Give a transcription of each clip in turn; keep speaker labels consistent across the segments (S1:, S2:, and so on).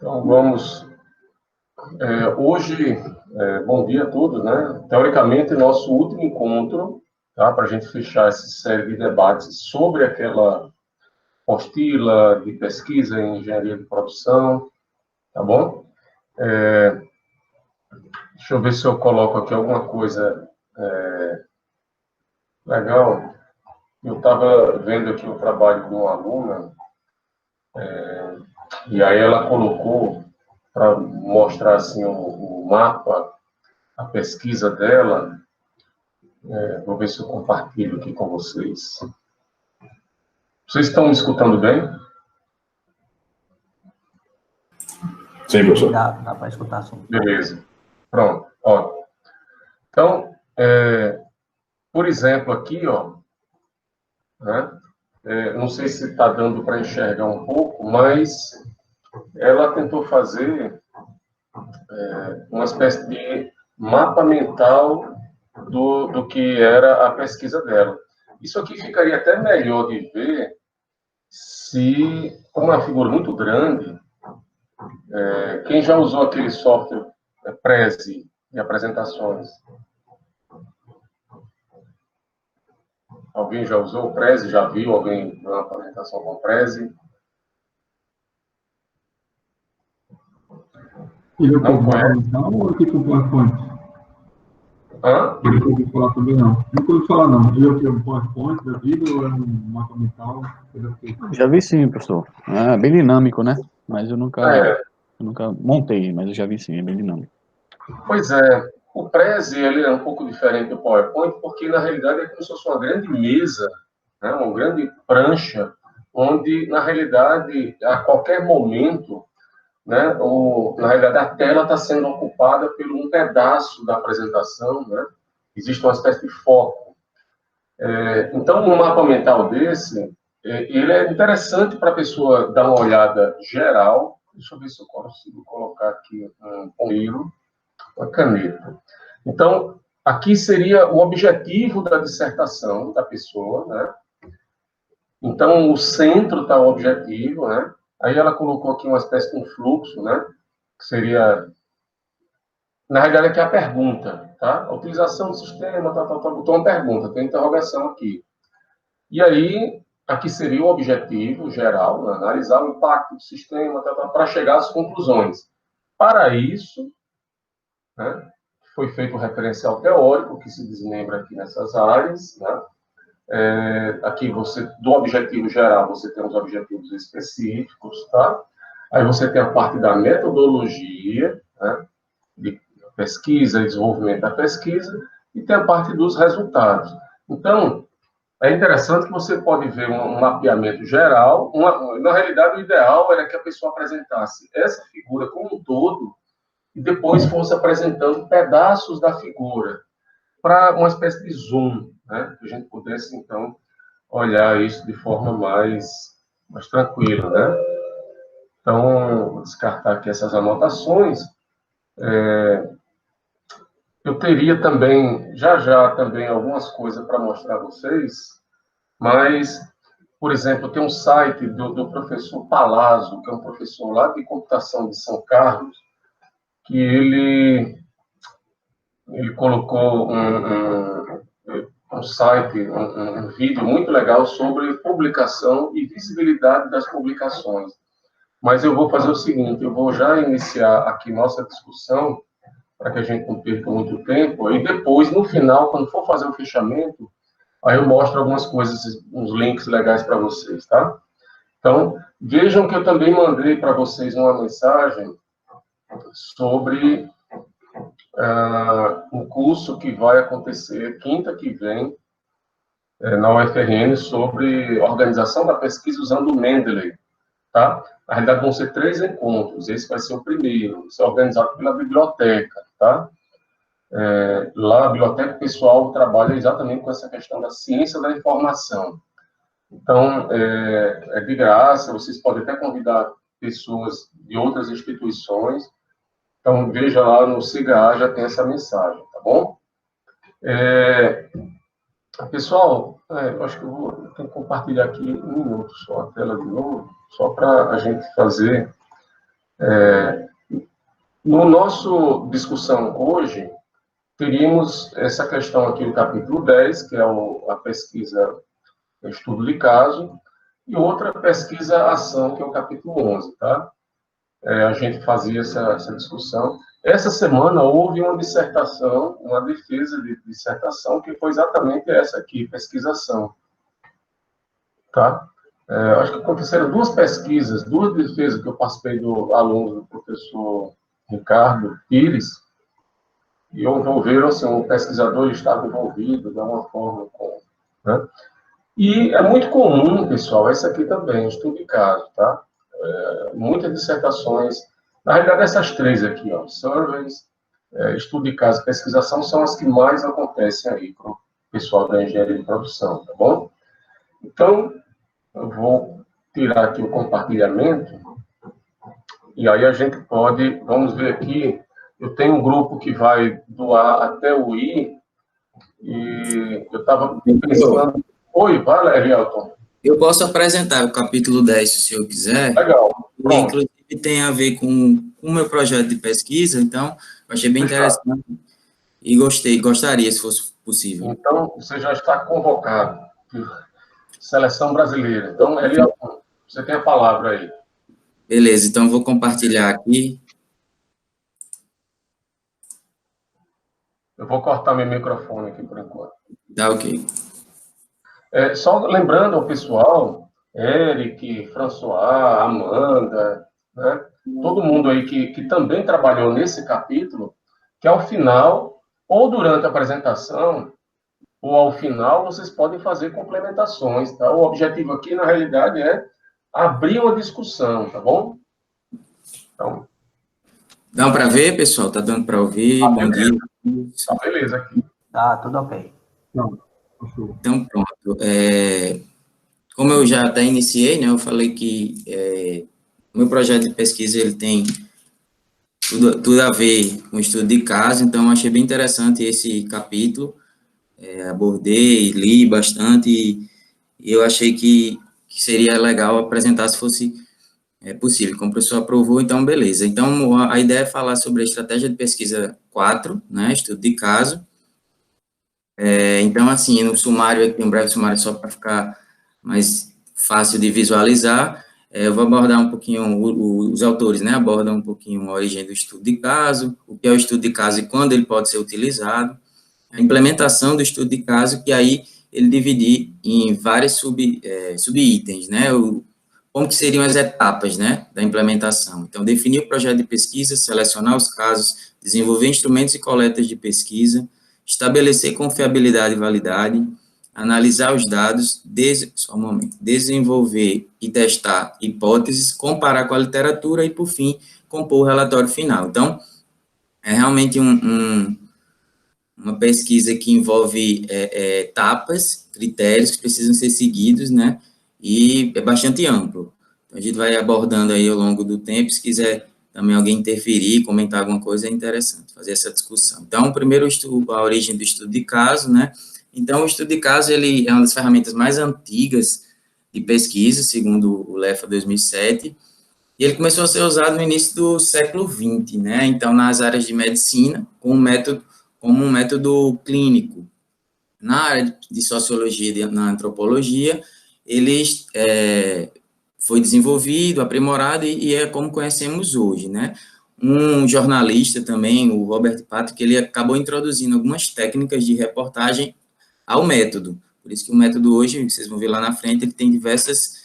S1: Então, vamos... hoje, bom dia a todos, né? Teoricamente, nosso último encontro, tá? Para a gente fechar essa série de debates sobre aquela apostila de pesquisa em engenharia de produção, tá bom? Deixa eu ver se eu coloco aqui alguma coisa legal. Eu estava vendo aqui o trabalho de uma aluna, e aí ela colocou, para mostrar assim, o mapa, a pesquisa dela. Vou ver se eu compartilho aqui com vocês. Vocês estão me escutando bem?
S2: Sim, professor.
S3: Dá para escutar, sim.
S1: Beleza. Pronto. Ó. Então, por exemplo, aqui, ó, né? Não sei se está dando para enxergar um pouco, mas ela tentou fazer uma espécie de mapa mental do que era a pesquisa dela. Isso aqui ficaria até melhor de ver se, como é uma figura muito grande, quem já usou aquele software Prezi de apresentações? Alguém já usou o Prezi? Já viu alguém na apresentação com o Prezi?
S4: Ele
S1: Não conhece?
S4: ou aqui com o PowerPoint?
S1: Hã?
S4: Ele não ouviu falar também, não. Nunca ouviu falar, não. Ele é o que? Um PowerPoint da vida ou é um mapa mental?
S2: Já vi sim, professor. É bem dinâmico, né? Mas eu nunca montei, mas eu já vi sim, é bem dinâmico.
S1: Pois é. O Prezi, ele é um pouco diferente do PowerPoint, porque, na realidade, é como se fosse uma grande mesa, né? Uma grande prancha, onde, na realidade, a qualquer momento, né, na realidade, a tela está sendo ocupada por um pedaço da apresentação, né? Existe uma espécie de foco. Então, um mapa mental desse, ele é interessante para a pessoa dar uma olhada geral. Deixa eu ver se eu consigo colocar aqui um ponteiro, uma caneta. Então, aqui seria o objetivo da dissertação da pessoa, né? Então, o centro está o objetivo, né? Aí ela colocou aqui uma espécie de um fluxo, né? Que seria, na realidade, aqui é a pergunta, tá? A utilização do sistema, botou uma pergunta, tem interrogação aqui. E aí, aqui seria o objetivo geral, né? Analisar o impacto do sistema, para chegar às conclusões. Para isso, né? Foi feito um referencial teórico que se desmembra aqui nessas áreas, né? Aqui você, do objetivo geral, você tem os objetivos específicos, tá? Aí você tem a parte da metodologia, né? De pesquisa e desenvolvimento da pesquisa, e tem a parte dos resultados. Então, é interessante que você pode ver um mapeamento geral. Na realidade, o ideal era que a pessoa apresentasse essa figura como um todo, e depois fosse apresentando pedaços da figura, para uma espécie de zoom, né? Que a gente pudesse, então, olhar isso de forma mais tranquila, né? Então, vou descartar aqui essas anotações. Eu teria também, já também, algumas coisas para mostrar a vocês, mas, por exemplo, tem um site do professor Palazzo, que é um professor lá de computação de São Carlos, que ele colocou um site, um vídeo muito legal sobre publicação e visibilidade das publicações. Mas eu vou fazer o seguinte, eu vou já iniciar aqui nossa discussão, para que a gente não perca muito tempo, e depois, no final, quando for fazer o fechamento, aí eu mostro algumas coisas, uns links legais para vocês, tá? Então, vejam que eu também mandei para vocês uma mensagem sobre um curso que vai acontecer quinta que vem, na UFRN, sobre organização da pesquisa usando o Mendeley, tá? Na realidade, vão ser 3 encontros, esse vai ser o primeiro, isso é organizado pela biblioteca, tá? Lá, a biblioteca pessoal trabalha exatamente com essa questão da ciência da informação. Então, é de graça, vocês podem até convidar pessoas de outras instituições. Então, veja lá no SIGA, já tem essa mensagem, tá bom? Pessoal, eu acho que eu vou tenho que compartilhar aqui um minuto só a tela de novo, só para a gente fazer No nosso discussão hoje, teríamos essa questão aqui do capítulo 10, que é a pesquisa, o estudo de caso, e outra pesquisa-ação, que é o capítulo 11, tá? A gente fazia essa discussão. Essa semana houve uma dissertação, uma defesa de dissertação, que foi exatamente essa aqui, pesquisação. Tá? Acho que aconteceram duas pesquisas, duas defesas que eu participei do aluno do professor Ricardo Pires, e envolveram, assim, o pesquisador estava envolvido de alguma forma com... Né? E é muito comum, pessoal, essa aqui também, estudo de caso, tá? Muitas dissertações, na realidade, essas três aqui, ó, surveys, estudo de caso e pesquisação, são as que mais acontecem aí para o pessoal da engenharia de produção, tá bom? Então, eu vou tirar aqui o compartilhamento, e aí a gente pode, vamos ver aqui, eu tenho um grupo que vai doar até o I, e eu estava pensando... Oi, vai, Elielton.
S3: Eu posso apresentar o capítulo 10, se o senhor quiser.
S1: Legal.
S3: Inclusive, tem a ver com o meu projeto de pesquisa, então, eu achei bem interessante e gostaria, se fosse possível.
S1: Então, você já está convocado. Seleção brasileira. Então, Elielton, você tem a palavra aí.
S3: Beleza, então eu vou compartilhar aqui.
S1: Eu vou cortar meu microfone aqui por enquanto.
S3: Tá ok.
S1: Só lembrando ao pessoal, Eric, François, Amanda, né, todo mundo aí que também trabalhou nesse capítulo, que ao final, ou durante a apresentação, ou ao final, vocês podem fazer complementações, tá? O objetivo aqui, na realidade, é abrir uma discussão, tá bom? Então...
S3: Dá para ver, pessoal? Tá dando para ouvir? Bom dia.
S1: Tá, beleza aqui.
S5: Tá, tudo ok.
S3: Então, pronto. Como eu já até iniciei, né, eu falei que o meu projeto de pesquisa ele tem tudo a ver com o estudo de caso, então eu achei bem interessante esse capítulo, abordei, li bastante, e eu achei que seria legal apresentar se fosse possível. Como o professor aprovou, então beleza. Então, a ideia é falar sobre a estratégia de pesquisa 4, né, estudo de caso. Então, assim, no sumário, aqui um breve sumário só para ficar mais fácil de visualizar, eu vou abordar um pouquinho, os autores, né, abordam um pouquinho a origem do estudo de caso, o que é o estudo de caso e quando ele pode ser utilizado, a implementação do estudo de caso, que aí ele dividir em vários subitens, né, como que seriam as etapas, né, da implementação. Então, definir o projeto de pesquisa, selecionar os casos, desenvolver instrumentos e coletas de pesquisa, estabelecer confiabilidade e validade, analisar os dados, desenvolver e testar hipóteses, comparar com a literatura e, por fim, compor o relatório final. Então, é realmente uma pesquisa que envolve etapas, critérios que precisam ser seguidos, né, e é bastante amplo. Então, a gente vai abordando aí ao longo do tempo, se quiser também alguém interferir, comentar alguma coisa, é interessante fazer essa discussão. Então, primeiro, a origem do estudo de caso, né? Então, o estudo de caso, ele é uma das ferramentas mais antigas de pesquisa, segundo o LEFA 2007, e ele começou a ser usado no início do século XX, né? Então, nas áreas de medicina, como um método clínico. Na área de sociologia e na antropologia, ele foi desenvolvido, aprimorado e é como conhecemos hoje, né? Um jornalista também, o Robert Patrick, ele acabou introduzindo algumas técnicas de reportagem ao método. Por isso que o método hoje, vocês vão ver lá na frente, ele tem diversos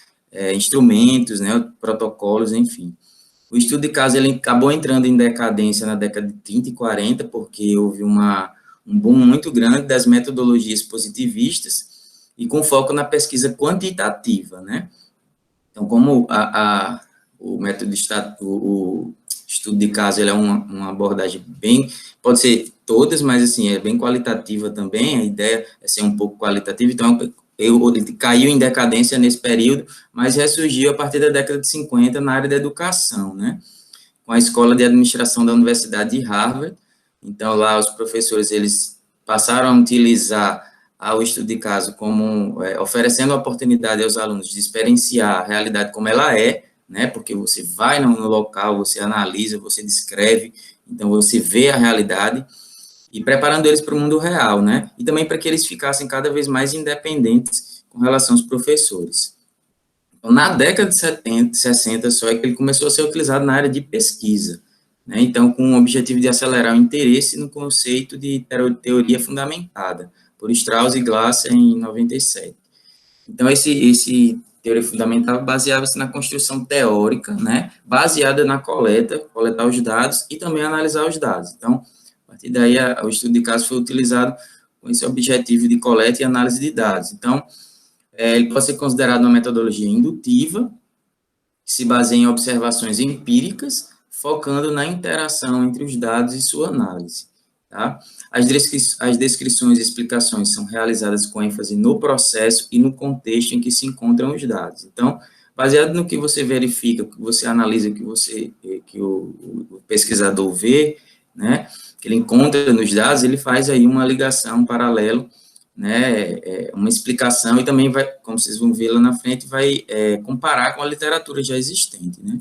S3: instrumentos, né, protocolos, enfim. O estudo de caso, ele acabou entrando em decadência na década de 30 e 40, porque houve um boom muito grande das metodologias positivistas e com foco na pesquisa quantitativa, né? Então, como o método o estudo de caso ele é uma abordagem bem, pode ser todas, mas assim, é bem qualitativa também, a ideia é ser um pouco qualitativa, então ele caiu em decadência nesse período, mas ressurgiu a partir da década de 50 na área da educação, né? Com a Escola de Administração da Universidade de Harvard. Então, lá os professores, eles passaram a utilizar o estudo de caso como oferecendo a oportunidade aos alunos de experienciar a realidade como ela é, né, porque você vai no local, você analisa, você descreve, então você vê a realidade, e preparando eles para o mundo real, né, e também para que eles ficassem cada vez mais independentes com relação aos professores. Então, na década de 70, 60 só é que ele começou a ser utilizado na área de pesquisa, né, então com o objetivo de acelerar o interesse no conceito de teoria fundamentada, por Strauss e Glasser em 97. Então, esse teoria fundamental baseava-se na construção teórica, né, baseada na coletar os dados e também analisar os dados. Então, a partir daí, o estudo de caso foi utilizado com esse objetivo de coleta e análise de dados. Então, ele pode ser considerado uma metodologia indutiva, que se baseia em observações empíricas, focando na interação entre os dados e sua análise. Tá? As descrições e explicações são realizadas com ênfase no processo e no contexto em que se encontram os dados. Então, baseado no que você verifica, que você analisa, que o pesquisador vê, né, que ele encontra nos dados, ele faz aí uma ligação, um paralelo, né, uma explicação, e também vai, como vocês vão ver lá na frente, vai comparar com a literatura já existente, né.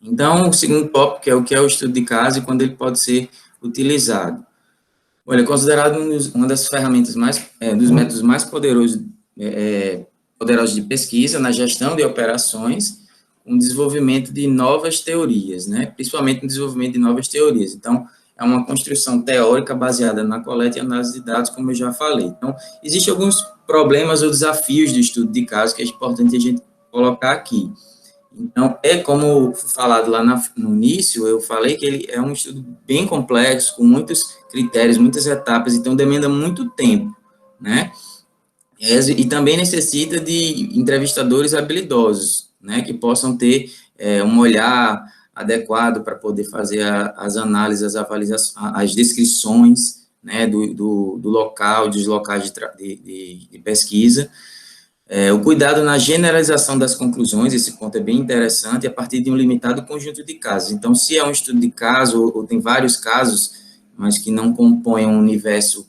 S3: Então, o segundo tópico é o que é o estudo de caso e quando ele pode ser utilizado. Olha, é considerado uma das ferramentas dos métodos mais poderosos de pesquisa na gestão de operações, com desenvolvimento de novas teorias, né, principalmente no desenvolvimento de novas teorias. Então, é uma construção teórica baseada na coleta e análise de dados, como eu já falei. Então, existem alguns problemas ou desafios do estudo de caso que é importante a gente colocar aqui. Então, como falado lá no início, eu falei que ele é um estudo bem complexo, com muitos critérios, muitas etapas, então demanda muito tempo, né? E também necessita de entrevistadores habilidosos, né, que possam ter um olhar adequado para poder fazer as análises, as avaliações, as descrições, né, do local, dos locais de pesquisa. O cuidado na generalização das conclusões, esse ponto é bem interessante, a partir de um limitado conjunto de casos. Então, se é um estudo de caso, ou tem vários casos, mas que não compõem um universo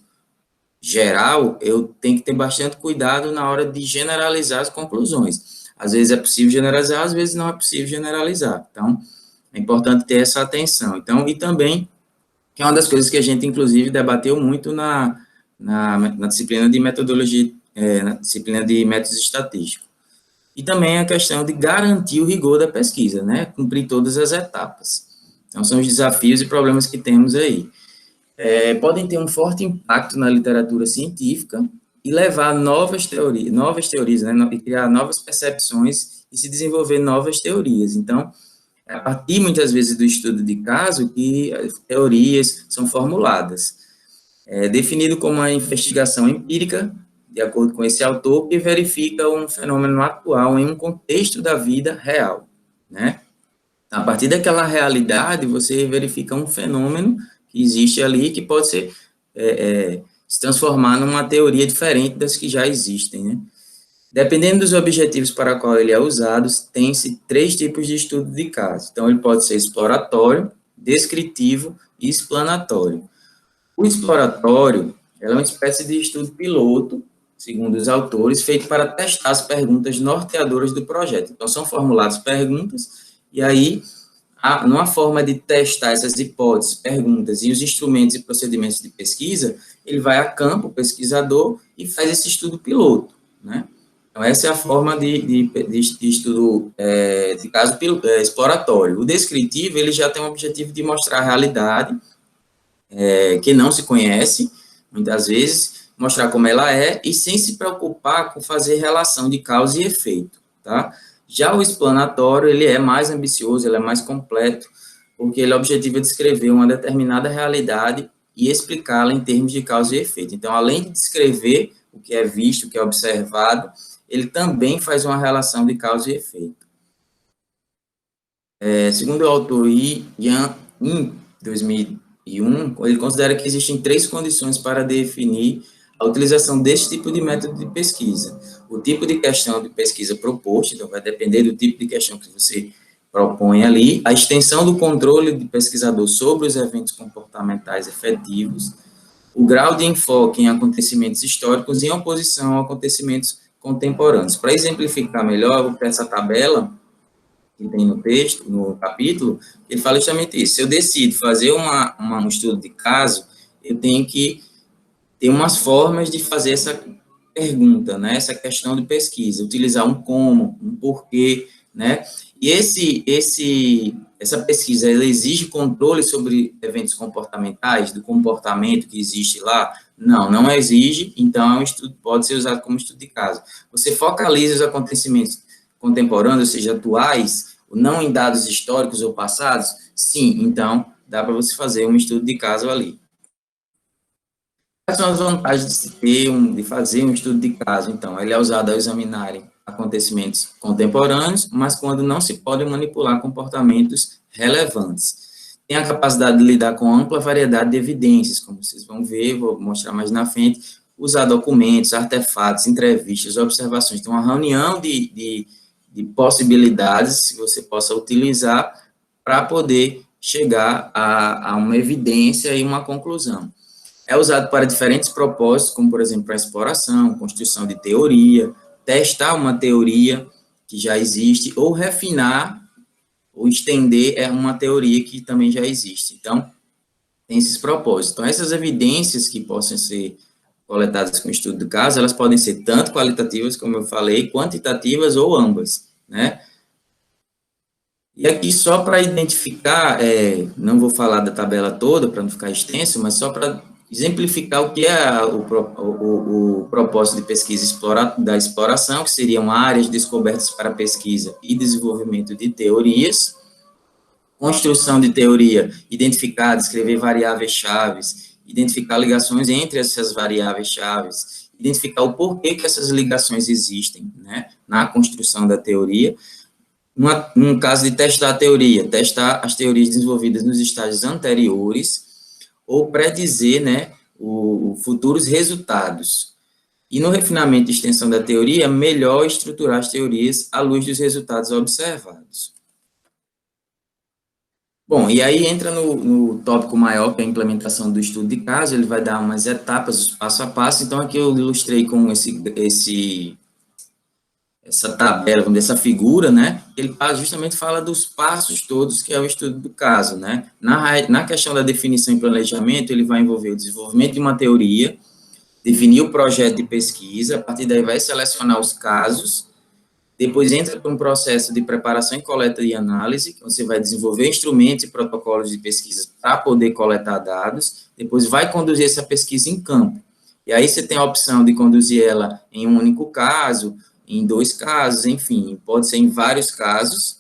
S3: geral, eu tenho que ter bastante cuidado na hora de generalizar as conclusões. Às vezes é possível generalizar, às vezes não é possível generalizar. Então, é importante ter essa atenção. Então, e também, que é uma das coisas que a gente, inclusive, debateu muito na disciplina de metodologia, na disciplina de métodos estatísticos. E também a questão de garantir o rigor da pesquisa, né? Cumprir todas as etapas. Então, são os desafios e problemas que temos aí. Podem ter um forte impacto na literatura científica e levar a novas teorias, né? E criar novas percepções e se desenvolver novas teorias. Então, a partir, muitas vezes, do estudo de caso, que as teorias são formuladas. Definido como uma investigação empírica, de acordo com esse autor, que verifica um fenômeno atual em um contexto da vida real, né? A partir daquela realidade, você verifica um fenômeno que existe ali, que pode se transformar numa teoria diferente das que já existem, né? Dependendo dos objetivos para qual ele é usado, tem-se 3 tipos de estudo de caso. Então, ele pode ser exploratório, descritivo e explanatório. O exploratório é uma espécie de estudo piloto, segundo os autores, feito para testar as perguntas norteadoras do projeto. Então, são formuladas perguntas, e aí, numa forma de testar essas hipóteses, perguntas e os instrumentos e procedimentos de pesquisa, ele vai a campo, o pesquisador, e faz esse estudo piloto, né? Então, essa é a forma de estudo de caso exploratório. O descritivo, ele já tem o objetivo de mostrar a realidade, que não se conhece, muitas vezes, mostrar como ela é, e sem se preocupar com fazer relação de causa e efeito, tá? Já o explanatório, ele é mais ambicioso, ele é mais completo, porque ele é o objetivo de descrever uma determinada realidade e explicá-la em termos de causa e efeito. Então, além de descrever o que é visto, o que é observado, ele também faz uma relação de causa e efeito. Segundo o autor Yan, em 2001, ele considera que existem 3 condições para definir a utilização desse tipo de método de pesquisa. O tipo de questão de pesquisa proposto, então vai depender do tipo de questão que você propõe ali, a extensão do controle do pesquisador sobre os eventos comportamentais efetivos, o grau de enfoque em acontecimentos históricos em oposição a acontecimentos contemporâneos. Para exemplificar melhor, eu vou para essa tabela, que tem no texto, no capítulo, ele fala justamente isso. Se eu decido fazer um estudo de caso, eu tenho que ter umas formas de fazer essa pergunta, né? Essa questão de pesquisa, utilizar um como, um porquê, né? E essa pesquisa, ela exige controle sobre eventos comportamentais, do comportamento que existe lá? Não, não exige, então pode ser usado como estudo de caso. Você focaliza os acontecimentos contemporâneos, ou seja, atuais, não em dados históricos ou passados? Sim, então dá para você fazer um estudo de caso ali. Quais são as vantagens de fazer um estudo de caso? Então, ele é usado ao examinarem acontecimentos contemporâneos, mas quando não se pode manipular comportamentos relevantes. Tem a capacidade de lidar com ampla variedade de evidências, como vocês vão ver, vou mostrar mais na frente, usar documentos, artefatos, entrevistas, observações. Então, uma reunião de possibilidades que você possa utilizar para poder chegar a uma evidência e uma conclusão. É usado para diferentes propósitos, como, por exemplo, para exploração, construção de teoria, testar uma teoria que já existe, ou refinar, ou estender uma teoria que também já existe. Então, tem esses propósitos. Então, essas evidências que possam ser coletadas com o estudo do caso, elas podem ser tanto qualitativas, como eu falei, quantitativas ou ambas, né? E aqui, só para identificar, não vou falar da tabela toda, para não ficar extenso, mas só para exemplificar o que é o propósito de pesquisa da exploração, que seriam áreas descobertas para pesquisa e desenvolvimento de teorias, construção de teoria, identificar, descrever variáveis-chaves, identificar ligações entre essas variáveis-chaves, identificar o porquê que essas ligações existem, né, na construção da teoria. Num caso de testar a teoria, testar as teorias desenvolvidas nos estágios anteriores, ou predizer, né, futuros resultados. E no refinamento e extensão da teoria, melhor estruturar as teorias à luz dos resultados observados. Bom, e aí entra no tópico maior, que é a implementação do estudo de caso, ele vai dar umas etapas, passo a passo. Então, aqui eu ilustrei com essa tabela, vamos dizer, essa figura, né, ele justamente fala dos passos todos que é o estudo do caso, né. Na questão da definição e planejamento, ele vai envolver o desenvolvimento de uma teoria, definir o projeto de pesquisa, a partir daí vai selecionar os casos, depois entra para um processo de preparação e coleta e análise, que você vai desenvolver instrumentos e protocolos de pesquisa para poder coletar dados, depois vai conduzir essa pesquisa em campo. E aí você tem a opção de conduzir ela em um único caso, em 2 casos, enfim, pode ser em vários casos,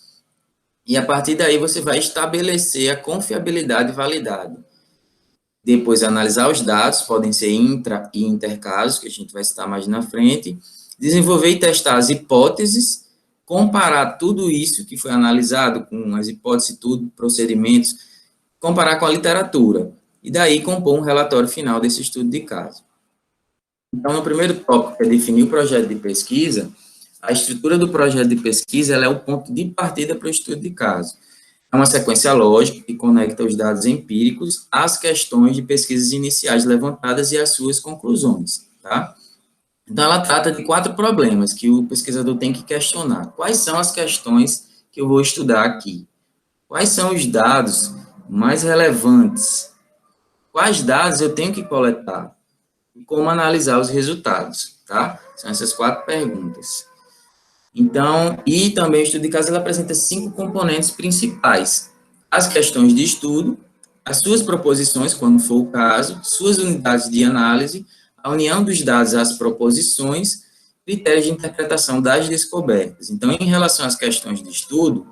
S3: e a partir daí você vai estabelecer a confiabilidade e validade. Depois, analisar os dados, podem ser intra- e intercasos, que a gente vai citar mais na frente, desenvolver e testar as hipóteses, comparar tudo isso que foi analisado com as hipóteses, tudo, procedimentos, comparar com a literatura, e daí compor um relatório final desse estudo de caso. Então, no primeiro tópico, que é definir o projeto de pesquisa, a estrutura do projeto de pesquisa ela é o ponto de partida para o estudo de caso. É uma sequência lógica que conecta os dados empíricos às questões de pesquisas iniciais levantadas e às suas conclusões, tá? Então, ela trata de 4 problemas que o pesquisador tem que questionar. Quais são as questões que eu vou estudar aqui? Quais são os dados mais relevantes? Quais dados eu tenho que coletar? E como analisar os resultados, tá? São essas 4 perguntas. Então, e também o estudo de caso, ele apresenta 5 componentes principais. As questões de estudo, as suas proposições, quando for o caso, suas unidades de análise, a união dos dados às proposições, critérios de interpretação das descobertas. Então, em relação às questões de estudo,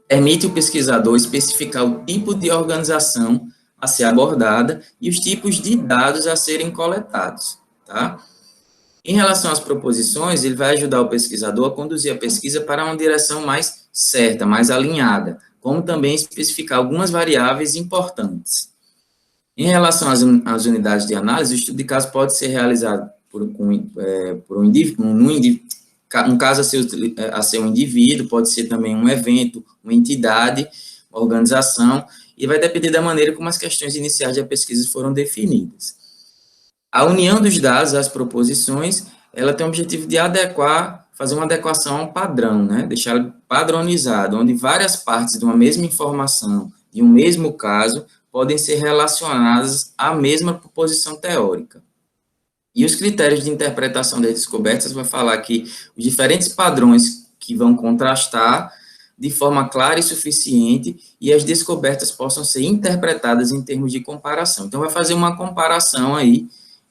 S3: permite o pesquisador especificar o tipo de organização a ser abordada e os tipos de dados a serem coletados, tá? Em relação às proposições, ele vai ajudar o pesquisador a conduzir a pesquisa para uma direção mais certa, mais alinhada, como também especificar algumas variáveis importantes. Em relação às unidades de análise, o estudo de caso pode ser realizado por um indivíduo, um caso a ser um indivíduo, pode ser também um evento, uma entidade, uma organização, e vai depender da maneira como as questões iniciais da pesquisa foram definidas. A união dos dados às proposições, ela tem o objetivo de adequar fazer uma adequação a um padrão, né? Deixar ele padronizado, onde várias partes de uma mesma informação, de um mesmo caso, podem ser relacionadas à mesma proposição teórica. E os critérios de interpretação das descobertas vai falar que os diferentes padrões que vão contrastar de forma clara e suficiente, e as descobertas possam ser interpretadas em termos de comparação. Então, vai fazer uma comparação aí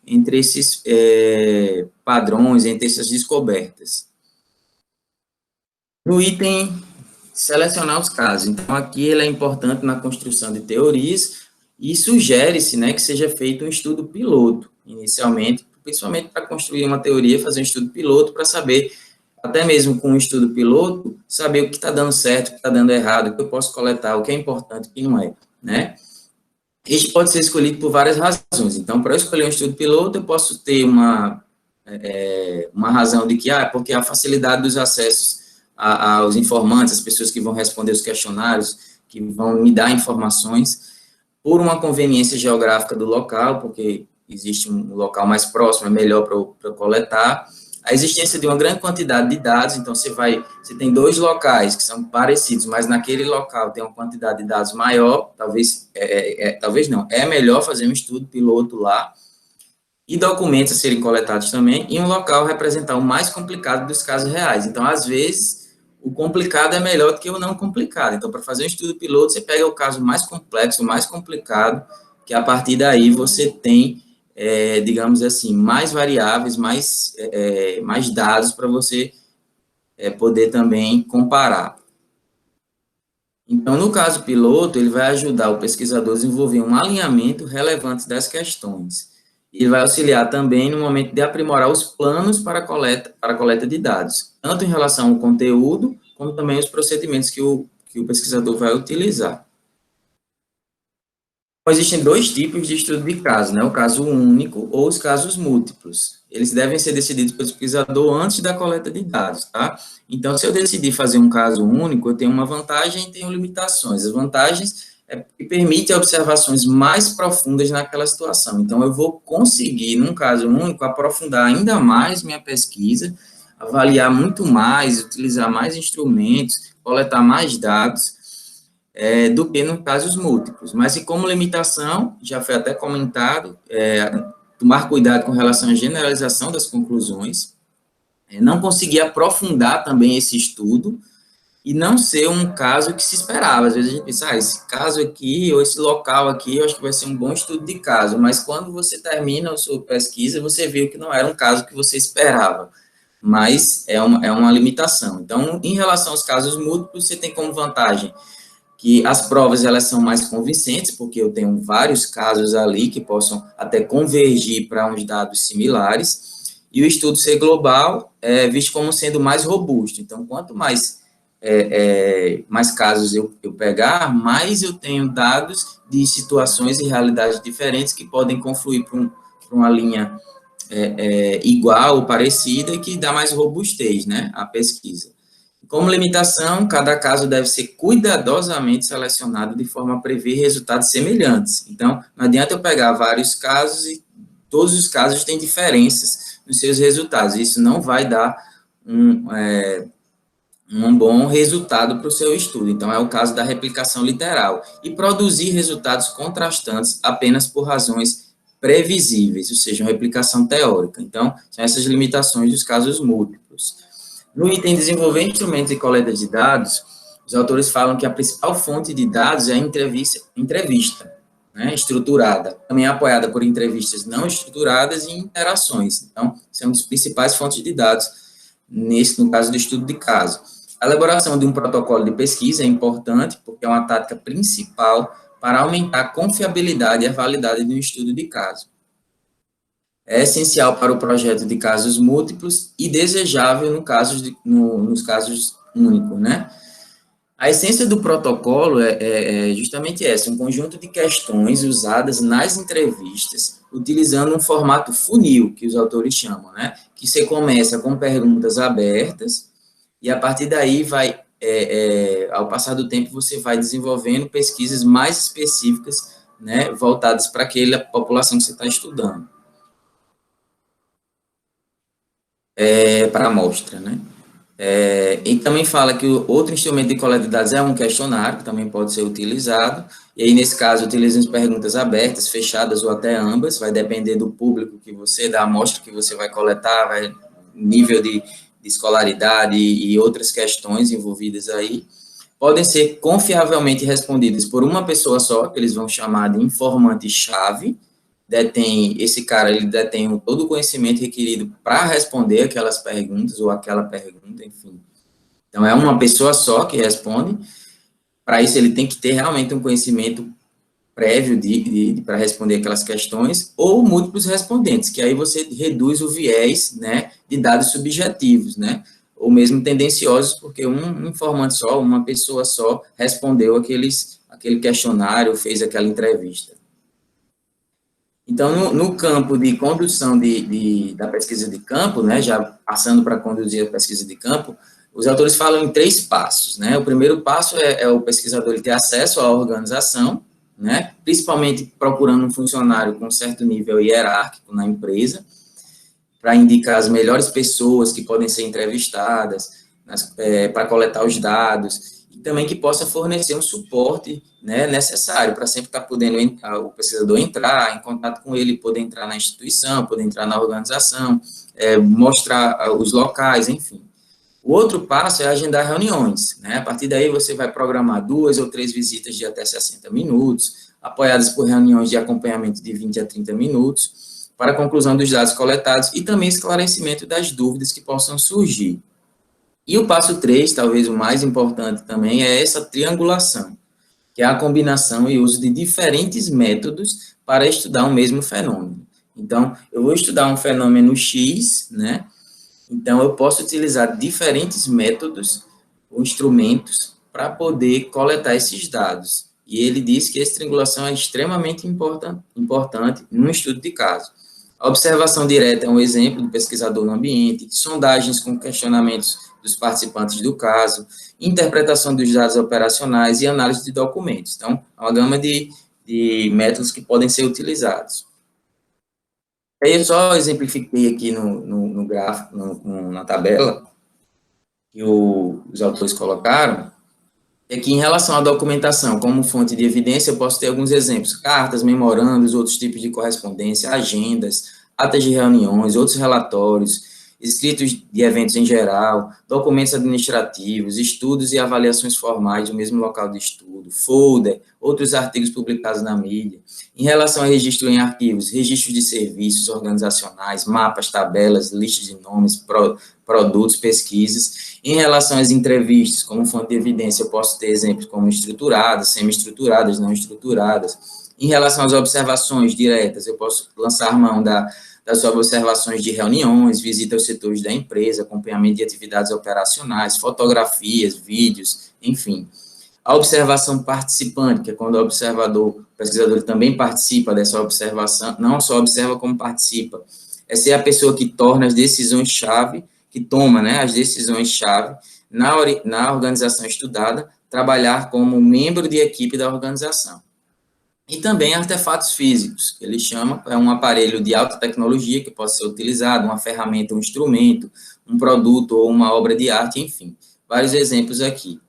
S3: entre esses padrões, entre essas descobertas. No item, selecionar os casos. Então, aqui ele é importante na construção de teorias, e sugere-se, né, que seja feito um estudo piloto, inicialmente, principalmente para construir uma teoria, fazer um estudo piloto para saber, até mesmo com um estudo piloto, saber o que está dando certo, o que está dando errado, o que eu posso coletar, o que é importante, o que não é, né? Este pode ser escolhido por várias razões. Então, para eu escolher um estudo piloto, eu posso ter uma razão de que, porque a facilidade dos acessos aos informantes, as pessoas que vão responder os questionários, que vão me dar informações, por uma conveniência geográfica do local, porque existe um local mais próximo, é melhor para eu coletar, a existência de uma grande quantidade de dados, então você tem dois locais que são parecidos, mas naquele local tem uma quantidade de dados maior, talvez não, é melhor fazer um estudo piloto lá, e documentos a serem coletados também, e um local representar o mais complicado dos casos reais. Então, às vezes, o complicado é melhor do que o não complicado. Então, para fazer um estudo piloto, você pega o caso mais complexo, mais complicado, que a partir daí você tem, digamos assim, mais variáveis, mais dados para você poder também comparar. Então, no caso piloto, ele vai ajudar o pesquisador a desenvolver um alinhamento relevante das questões. E vai auxiliar também no momento de aprimorar os planos para a coleta de dados, tanto em relação ao conteúdo, como também os procedimentos que o pesquisador vai utilizar. Existem dois tipos de estudo de caso, né? O caso único ou os casos múltiplos. Eles devem ser decididos pelo pesquisador antes da coleta de dados, tá? Então, se eu decidir fazer um caso único, eu tenho uma vantagem e tenho limitações. As vantagens é que permite observações mais profundas naquela situação. Então, eu vou conseguir, num caso único, aprofundar ainda mais minha pesquisa, avaliar muito mais, utilizar mais instrumentos, coletar mais dados, do que nos casos múltiplos. Mas, e como limitação, já foi até comentado, tomar cuidado com relação à generalização das conclusões, não conseguir aprofundar também esse estudo, e não ser um caso que se esperava. Às vezes a gente pensa, esse caso aqui, ou esse local aqui, eu acho que vai ser um bom estudo de caso, mas quando você termina a sua pesquisa, você viu que não era um caso que você esperava, mas é uma limitação. Então, em relação aos casos múltiplos, você tem como vantagem que as provas, elas são mais convincentes, porque eu tenho vários casos ali que possam até convergir para uns dados similares, e o estudo ser global é visto como sendo mais robusto. Então, quanto mais casos eu pegar, mais eu tenho dados de situações e realidades diferentes que podem confluir para uma linha igual ou parecida e que dá mais robustez, né, à pesquisa. Como limitação, cada caso deve ser cuidadosamente selecionado de forma a prever resultados semelhantes. Então, não adianta eu pegar vários casos e todos os casos têm diferenças nos seus resultados. Isso não vai dar um bom resultado para o seu estudo. Então, é o caso da replicação literal. E produzir resultados contrastantes apenas por razões previsíveis, ou seja, uma replicação teórica. Então, são essas limitações dos casos múltiplos. No item desenvolver instrumentos de coleta de dados, os autores falam que a principal fonte de dados é a entrevista, né, estruturada, também é apoiada por entrevistas não estruturadas e interações. Então, são as principais fontes de dados, no caso do estudo de caso. A elaboração de um protocolo de pesquisa é importante, porque é uma tática principal para aumentar a confiabilidade e a validade de um estudo de caso. É essencial para o projeto de casos múltiplos e desejável nos casos únicos, né? A essência do protocolo é justamente essa, um conjunto de questões usadas nas entrevistas, utilizando um formato funil, que os autores chamam, né? Que você começa com perguntas abertas, e a partir daí ao passar do tempo, você vai desenvolvendo pesquisas mais específicas, né? Voltadas para aquela população que você está estudando. Para a amostra, né? E também fala que o outro instrumento de coleta de dados é um questionário, que também pode ser utilizado, e aí, nesse caso, utilizamos perguntas abertas, fechadas ou até ambas, vai depender do público que você, da amostra que você vai coletar, nível de escolaridade e outras questões envolvidas aí, podem ser confiavelmente respondidas por uma pessoa só, que eles vão chamar de informante-chave. Esse cara, ele detém todo o conhecimento requerido para responder aquelas perguntas, ou aquela pergunta, enfim. Então, é uma pessoa só que responde. Para isso, ele tem que ter realmente um conhecimento prévio para responder aquelas questões, ou múltiplos respondentes, que aí você reduz o viés, né, de dados subjetivos, né, ou mesmo tendenciosos, porque um informante só, uma pessoa só, respondeu aquele questionário, fez aquela entrevista. Então, no campo de condução da pesquisa de campo, né, já passando para conduzir a pesquisa de campo, os autores falam em 3 passos, né? O primeiro passo é o pesquisador ele ter acesso à organização, né, principalmente procurando um funcionário com certo nível hierárquico na empresa, para indicar as melhores pessoas que podem ser entrevistadas, para coletar os dados, e também que possa fornecer um suporte, né, necessário para sempre estar podendo o pesquisador entrar em contato com ele, poder entrar na instituição, poder entrar na organização, mostrar os locais, enfim. O outro passo é agendar reuniões, né? A partir daí você vai programar 2 ou 3 visitas de até 60 minutos, apoiadas por reuniões de acompanhamento de 20 a 30 minutos, para a conclusão dos dados coletados e também esclarecimento das dúvidas que possam surgir. E o passo 3, talvez o mais importante também, é essa triangulação, que é a combinação e uso de diferentes métodos para estudar um mesmo fenômeno. Então, eu vou estudar um fenômeno X, né? Então, eu posso utilizar diferentes métodos ou instrumentos para poder coletar esses dados. E ele diz que essa triangulação é extremamente importante no estudo de caso. A observação direta é um exemplo do pesquisador no ambiente, sondagens com questionamentos dos participantes do caso, interpretação dos dados operacionais e análise de documentos. Então, é uma gama de métodos que podem ser utilizados. Eu só exemplifiquei aqui no gráfico, na tabela, que os autores colocaram, é que em relação à documentação, como fonte de evidência, eu posso ter alguns exemplos, cartas, memorandos, outros tipos de correspondência, agendas, atas de reuniões, outros relatórios, escritos de eventos em geral, documentos administrativos, estudos e avaliações formais do mesmo local de estudo, folder, outros artigos publicados na mídia. Em relação a registro em arquivos, registros de serviços organizacionais, mapas, tabelas, listas de nomes, produtos, pesquisas. Em relação às entrevistas, como fonte de evidência, eu posso ter exemplos como estruturadas, semi-estruturadas, não estruturadas. Em relação às observações diretas, eu posso lançar mão das observações de reuniões, visita aos setores da empresa, acompanhamento de atividades operacionais, fotografias, vídeos, enfim. A observação participante, que é quando o pesquisador também participa dessa observação, não só observa como participa. Essa é a pessoa que torna as decisões-chave, que toma, né, as decisões-chave na organização estudada, trabalhar como membro de equipe da organização. E também artefatos físicos, que ele chama, é um aparelho de alta tecnologia que pode ser utilizado, uma ferramenta, um instrumento, um produto ou uma obra de arte, enfim. Vários exemplos aqui,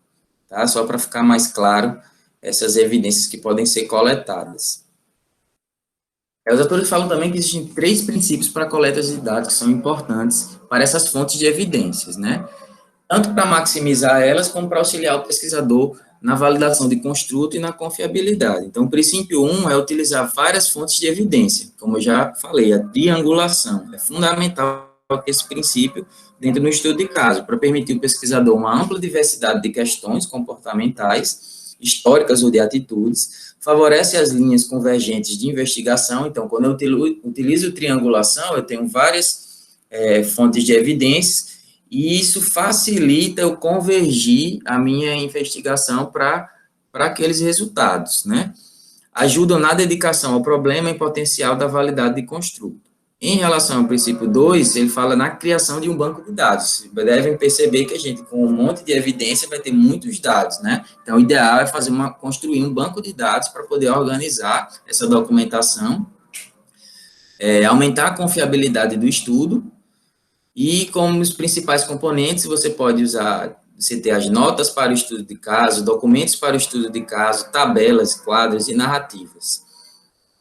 S3: tá? Só para ficar mais claro essas evidências que podem ser coletadas. Os autores falam também que existem 3 princípios para a coleta de dados que são importantes para essas fontes de evidências, né? Tanto para maximizar elas, como para auxiliar o pesquisador na validação de construto e na confiabilidade. Então, o princípio 1 é utilizar várias fontes de evidência, como eu já falei, a triangulação. É fundamental esse princípio dentro do estudo de caso, para permitir ao pesquisador uma ampla diversidade de questões comportamentais, históricas ou de atitudes, favorece as linhas convergentes de investigação. Então, quando eu utilizo triangulação, eu tenho várias fontes de evidências, e isso facilita eu convergir a minha investigação para aqueles resultados, né? Ajuda na dedicação ao problema e potencial da validade de construto. Em relação ao princípio 2, ele fala na criação de um banco de dados. Vocês devem perceber que a gente, com um monte de evidência, vai ter muitos dados, né? Então, o ideal é construir um banco de dados para poder organizar essa documentação, aumentar a confiabilidade do estudo, E como os principais componentes, você pode usar, você ter as notas para o estudo de caso, documentos para o estudo de caso, tabelas, quadros e narrativas.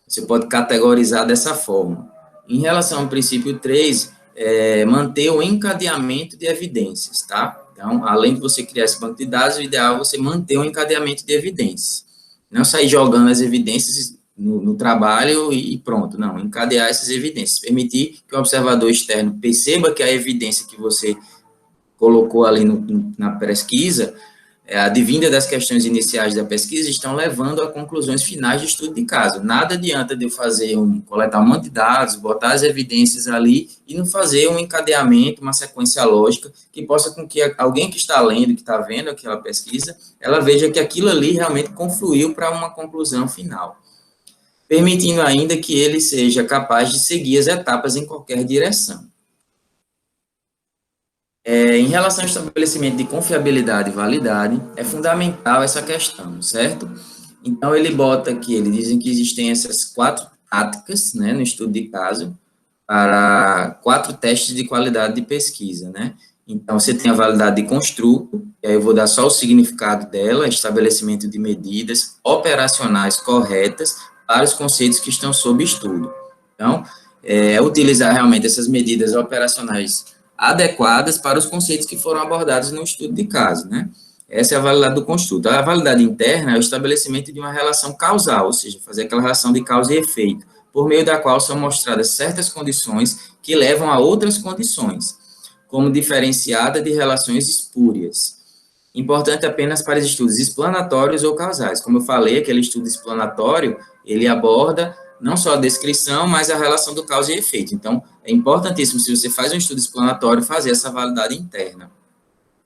S3: Você pode categorizar dessa forma. Em relação ao princípio 3, manter o encadeamento de evidências, tá? Então, além de você criar esse banco de dados, o ideal é você manter o encadeamento de evidências. Não sair jogando as evidências no trabalho e pronto, não. Encadear essas evidências. Permitir que o observador externo perceba que a evidência que você colocou ali na pesquisa, advinda das questões iniciais da pesquisa, estão levando a conclusões finais de estudo de caso. Nada adianta de eu coletar um monte de dados, botar as evidências ali e não fazer um encadeamento, uma sequência lógica que possa com que alguém que está lendo, que está vendo aquela pesquisa, ela veja que aquilo ali realmente confluiu para uma conclusão final, permitindo ainda que ele seja capaz de seguir as etapas em qualquer direção. Em relação ao estabelecimento de confiabilidade e validade, é fundamental essa questão, certo? Então, ele bota aqui, eles dizem que existem essas 4 táticas, né, no estudo de caso, para 4 testes de qualidade de pesquisa, né? Então, você tem a validade de construto, e aí eu vou dar só o significado dela, estabelecimento de medidas operacionais corretas para os conceitos que estão sob estudo. Então, utilizar realmente essas medidas operacionais adequadas para os conceitos que foram abordados no estudo de caso, né? Essa é a validade do construto. A validade interna é o estabelecimento de uma relação causal, ou seja, fazer aquela relação de causa e efeito, por meio da qual são mostradas certas condições que levam a outras condições, como diferenciada de relações espúrias. Importante apenas para os estudos explanatórios ou causais. Como eu falei, aquele estudo explanatório, ele aborda não só a descrição, mas a relação do causa e efeito. Então, é importantíssimo, se você faz um estudo explanatório, fazer essa validade interna.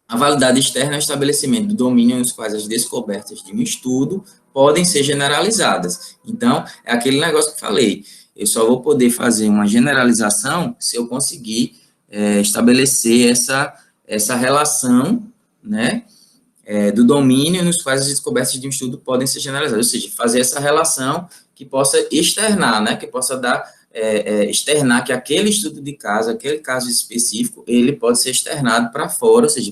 S3: A validade externa é o estabelecimento do domínio nos quais as descobertas de um estudo podem ser generalizadas. Então, é aquele negócio que eu falei, eu só vou poder fazer uma generalização se eu conseguir estabelecer essa relação, né, do domínio nos quais as descobertas de um estudo podem ser generalizadas, ou seja, fazer essa relação que possa externar, né, que possa externar que aquele estudo de caso, aquele caso específico, ele pode ser externado para fora, ou seja,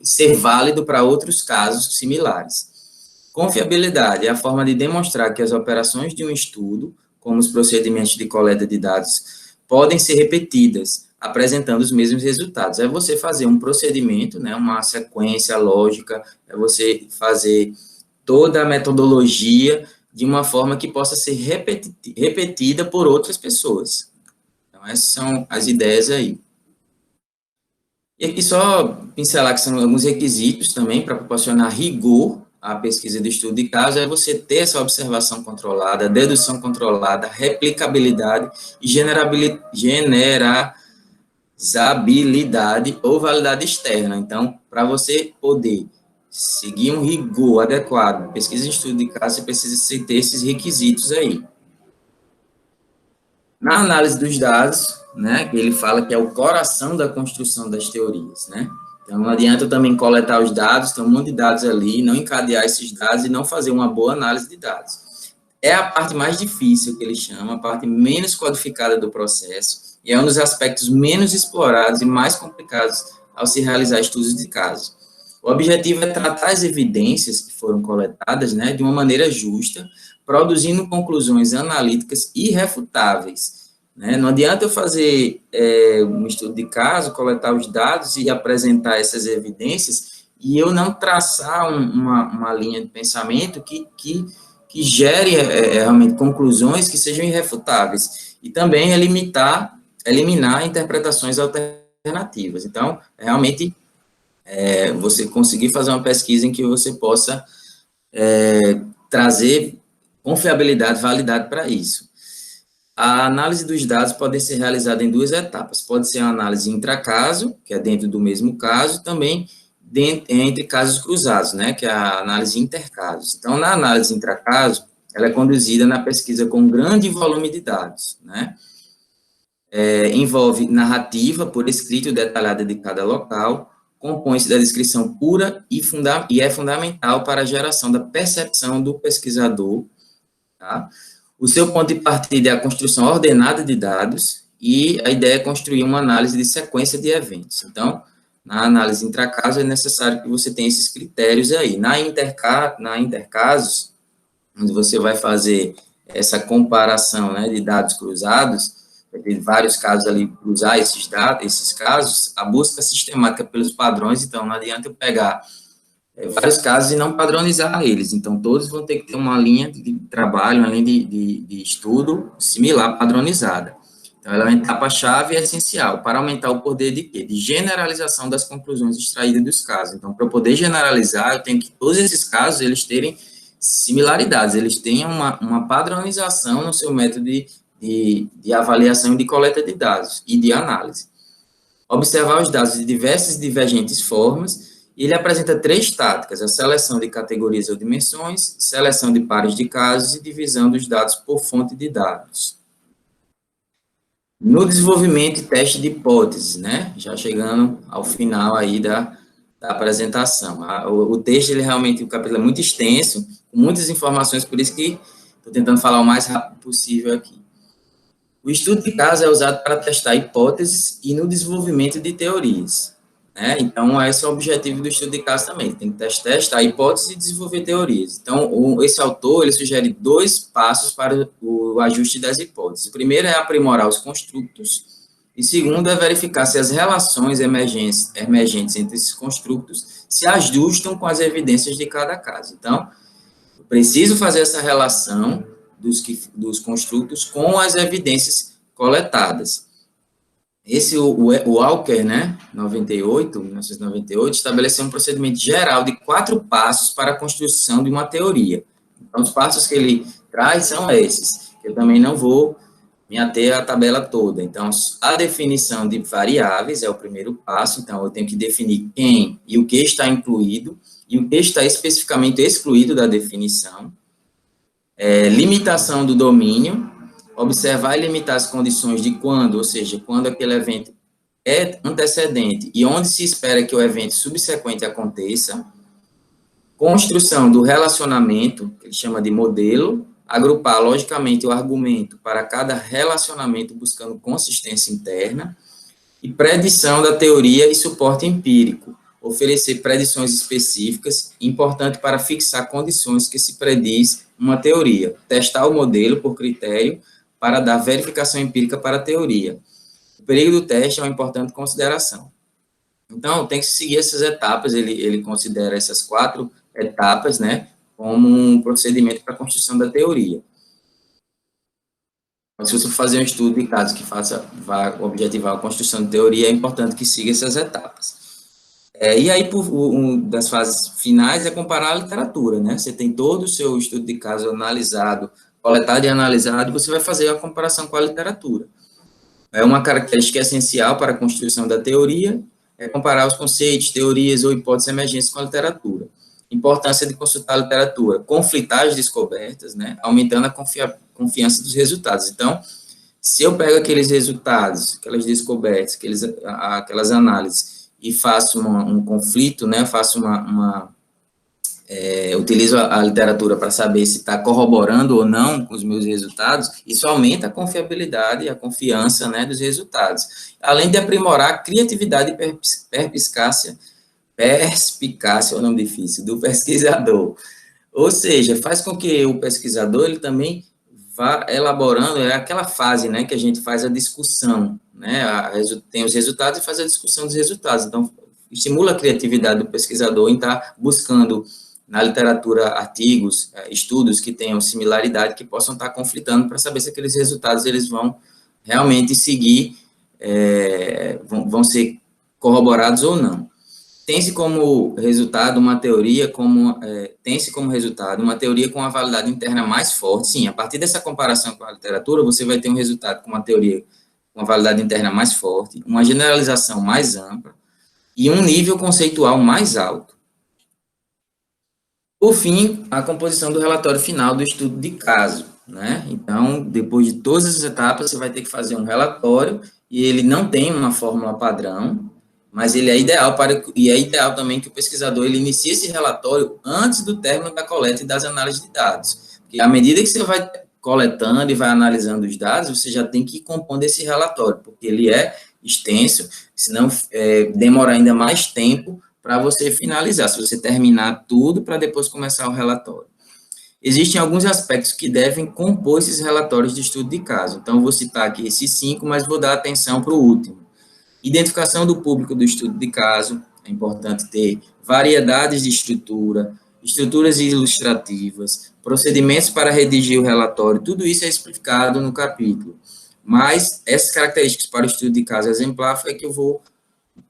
S3: ser válido para outros casos similares. Confiabilidade é a forma de demonstrar que as operações de um estudo, como os procedimentos de coleta de dados, podem ser repetidas, apresentando os mesmos resultados. É você fazer um procedimento, né, uma sequência lógica, é você fazer toda a metodologia de uma forma que possa ser repetida por outras pessoas. Então, essas são as ideias aí. E aqui só pincelar que são alguns requisitos também para proporcionar rigor à pesquisa de estudo de caso, é você ter essa observação controlada, dedução controlada, replicabilidade e generalizabilidade ou validade externa. Então, para você poder seguir um rigor adequado, pesquisa de estudo de caso, você precisa ter esses requisitos aí. Na análise dos dados, né, ele fala que é o coração da construção das teorias, né? Então, não adianta também coletar os dados, tem um monte de dados ali, não encadear esses dados e não fazer uma boa análise de dados. É a parte mais difícil, que ele chama, a parte menos codificada do processo, e é um dos aspectos menos explorados e mais complicados ao se realizar estudos de caso. O objetivo é tratar as evidências que foram coletadas, né, de uma maneira justa, produzindo conclusões analíticas irrefutáveis, né? Não adianta eu fazer um estudo de caso, coletar os dados e apresentar essas evidências e eu não traçar uma linha de pensamento que gere realmente conclusões que sejam irrefutáveis e também eliminar interpretações alternativas. Então, realmente, você conseguir fazer uma pesquisa em que você possa trazer confiabilidade, validade para isso. A análise dos dados pode ser realizada em 2 etapas. Pode ser uma análise intracaso, que é dentro do mesmo caso, também entre casos cruzados, né, que é a análise intercasos. Então, na análise intracaso, ela é conduzida na pesquisa com grande volume de dados, né? Envolve narrativa por escrito detalhada de cada local, compõe-se da descrição pura e é fundamental para a geração da percepção do pesquisador, tá? O seu ponto de partida é a construção ordenada de dados, e a ideia é construir uma análise de sequência de eventos. Então, na análise intracaso é necessário que você tenha esses critérios aí. Na intercasos, onde você vai fazer essa comparação, né, de dados cruzados, vai ter vários casos ali, cruzar esses casos, a busca sistemática pelos padrões, então não adianta eu pegar vários casos e não padronizar eles, então todos vão ter que ter uma linha de trabalho, uma linha de estudo similar, padronizada. Então, ela é uma etapa-chave essencial para aumentar o poder de quê? De generalização das conclusões extraídas dos casos. Então, para eu poder generalizar, eu tenho que todos esses casos, eles terem similaridades, eles tenham uma padronização no seu método de avaliação e de coleta de dados e de análise. Observar os dados de diversas e divergentes formas. Ele apresenta 3 táticas: a seleção de categorias ou dimensões, seleção de pares de casos e divisão dos dados por fonte de dados. No desenvolvimento e teste de hipóteses, né, já chegando ao final aí da apresentação. O texto, ele realmente, o capítulo é muito extenso, com muitas informações, por isso que estou tentando falar o mais rápido possível aqui. O estudo de caso é usado para testar hipóteses e no desenvolvimento de teorias, né? Então, esse é o objetivo do estudo de caso também, tem que testar hipóteses e desenvolver teorias. Então, esse autor, ele sugere 2 passos para o ajuste das hipóteses. O primeiro é aprimorar os construtos, e segundo é verificar se as relações emergentes entre esses construtos se ajustam com as evidências de cada caso. Então, eu preciso fazer essa relação dos construtos com as evidências coletadas. O Walker, né, 1998, estabeleceu um procedimento geral de 4 passos para a construção de uma teoria. Então, os passos que ele traz são esses. Eu também não vou me ater à tabela toda. Então, a definição de variáveis é o primeiro passo. Então, eu tenho que definir quem e o que está incluído e o que está especificamente excluído da definição. Limitação do domínio. Observar e limitar as condições de quando, ou seja, quando aquele evento é antecedente e onde se espera que o evento subsequente aconteça. Construção do relacionamento, que ele chama de modelo, agrupar logicamente o argumento para cada relacionamento buscando consistência interna, e predição da teoria e suporte empírico, oferecer predições específicas, importante para fixar condições que se prediz uma teoria, testar o modelo por critério para dar verificação empírica para a teoria. O perigo do teste é uma importante consideração. Então, tem que seguir essas etapas, ele considera essas 4 etapas, né, como um procedimento para a construção da teoria. Se você for fazer um estudo de caso que vá objetivar a construção de teoria, é importante que siga essas etapas. E aí, das fases finais, é comparar a literatura, né? Você tem todo o seu estudo de caso analisado, coletado e analisado, e você vai fazer a comparação com a literatura. É uma característica essencial para a construção da teoria, é comparar os conceitos, teorias ou hipóteses emergentes com a literatura. Importância de consultar a literatura, conflitar as descobertas, né, aumentando a confiança dos resultados. Então, se eu pego aqueles resultados, aquelas descobertas, aquelas análises, e faço um conflito, né, utilizo a literatura para saber se está corroborando ou não com os meus resultados, isso aumenta a confiabilidade e a confiança, né, dos resultados. Além de aprimorar a criatividade e perspicácia, é um nome difícil, do pesquisador. Ou seja, faz com que o pesquisador, ele também vá elaborando, é aquela fase, né, que a gente faz a discussão, né, tem os resultados e faz a discussão dos resultados. Então, estimula a criatividade do pesquisador em estar buscando na literatura artigos, estudos que tenham similaridade, que possam estar conflitando para saber se aqueles resultados eles vão realmente seguir, vão ser corroborados ou não. Tem-se como resultado uma teoria com uma validade interna mais forte. Sim, a partir dessa comparação com a literatura, você vai ter um resultado com uma teoria com uma validade interna mais forte, uma generalização mais ampla e um nível conceitual mais alto. Por fim, a composição do relatório final do estudo de caso, né? Então, depois de todas as etapas, você vai ter que fazer um relatório, e ele não tem uma fórmula padrão, mas ele é ideal e é ideal também que o pesquisador ele inicie esse relatório antes do término da coleta e das análises de dados. Porque à medida que você vai coletando e vai analisando os dados, você já tem que ir compondo esse relatório, porque ele é extenso, senão demora ainda mais tempo para você finalizar, se você terminar tudo para depois começar o relatório. Existem alguns aspectos que devem compor esses relatórios de estudo de caso, então eu vou citar aqui esses 5, mas vou dar atenção para o último. Identificação do público do estudo de caso, é importante ter variedades de estrutura, estruturas ilustrativas, procedimentos para redigir o relatório, tudo isso é explicado no capítulo. Mas essas características para o estudo de caso exemplar foi que eu vou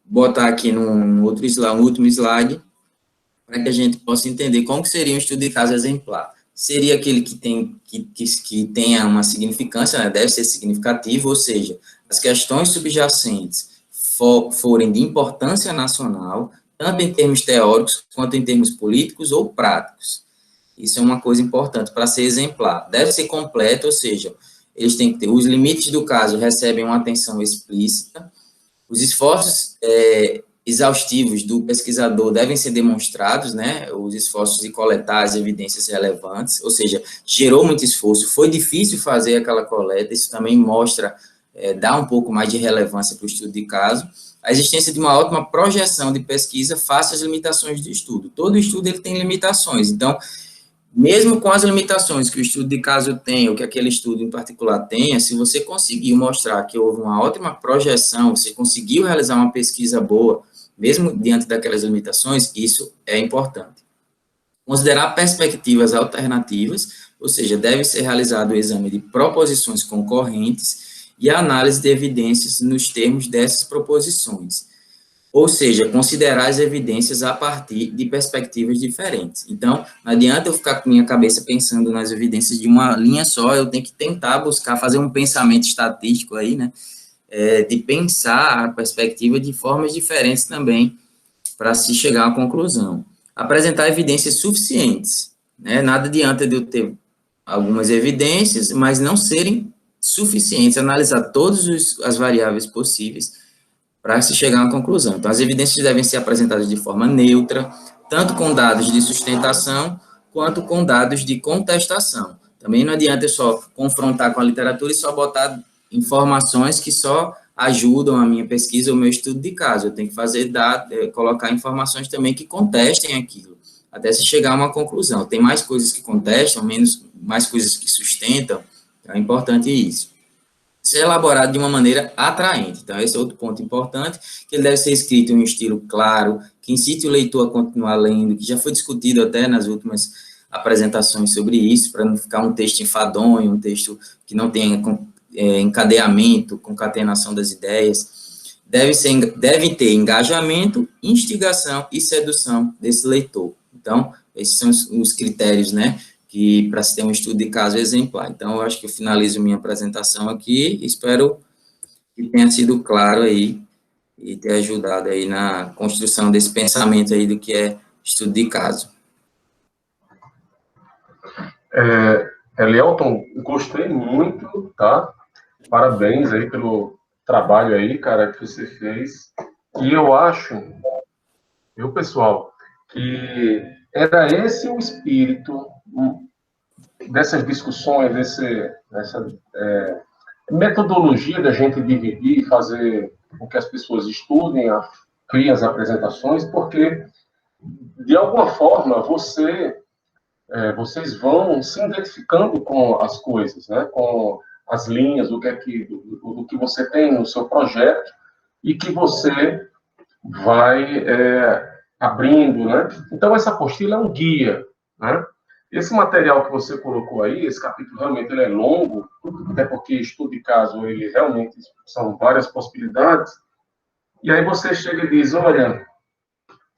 S3: botar aqui no último slide, para que a gente possa entender como que seria um estudo de caso exemplar. Seria aquele que tenha uma significância, né, deve ser significativo, ou seja, as questões subjacentes forem de importância nacional, tanto em termos teóricos, quanto em termos políticos ou práticos. Isso é uma coisa importante para ser exemplar. Deve ser completo, ou seja, eles têm que ter, os limites do caso recebem uma atenção explícita, os esforços exaustivos do pesquisador devem ser demonstrados, né, os esforços de coletar as evidências relevantes, ou seja, gerou muito esforço, foi difícil fazer aquela coleta, isso também mostra, dá um pouco mais de relevância para o estudo de caso, a existência de uma ótima projeção de pesquisa face às limitações do estudo. Todo estudo ele tem limitações, então, mesmo com as limitações que o estudo de caso tem, ou que aquele estudo em particular tenha, se você conseguiu mostrar que houve uma ótima projeção, você conseguiu realizar uma pesquisa boa, mesmo diante daquelas limitações, isso é importante. Considerar perspectivas alternativas, ou seja, deve ser realizado o exame de proposições concorrentes e a análise de evidências nos termos dessas proposições. Ou seja, considerar as evidências a partir de perspectivas diferentes. Então, não adianta eu ficar com minha cabeça pensando nas evidências de uma linha só, eu tenho que tentar buscar, fazer um pensamento estatístico aí, né, de pensar a perspectiva de formas diferentes também, para se chegar a uma conclusão. Apresentar evidências suficientes, né, nada adianta de eu ter algumas evidências, mas não serem suficientes, analisar todas as variáveis possíveis, para se chegar a uma conclusão. Então, as evidências devem ser apresentadas de forma neutra, tanto com dados de sustentação, quanto com dados de contestação. Também não adianta eu só confrontar com a literatura e só botar informações que só ajudam a minha pesquisa, o meu estudo de caso. Eu tenho que fazer colocar informações também que contestem aquilo, até se chegar a uma conclusão. Tem mais coisas que contestam, mais coisas que sustentam, então é importante isso. Ser elaborado de uma maneira atraente. Então, esse é outro ponto importante, que ele deve ser escrito em um estilo claro, que incite o leitor a continuar lendo, que já foi discutido até nas últimas apresentações sobre isso, para não ficar um texto enfadonho, um texto que não tenha encadeamento, concatenação das ideias. Deve ter engajamento, instigação e sedução desse leitor. Então, esses são os critérios, né, que para se ter um estudo de caso exemplar. Então, eu acho que eu finalizo minha apresentação aqui, espero que tenha sido claro aí e ter ajudado aí na construção desse pensamento aí do que é estudo de caso.
S1: Elielton, gostei muito, tá? Parabéns aí pelo trabalho aí, cara, que você fez. E eu acho, pessoal, que era esse o espírito dessas discussões, dessa metodologia da gente dividir e fazer com que as pessoas estudem, criem as apresentações, porque, de alguma forma, vocês vão se identificando com as coisas, né? Com as linhas, do que você tem no seu projeto e que você vai abrindo, né? Então, essa apostila é um guia, né? Esse material que você colocou aí, esse capítulo realmente ele é longo, até porque estudo de caso, ele realmente são várias possibilidades, e aí você chega e diz, olha,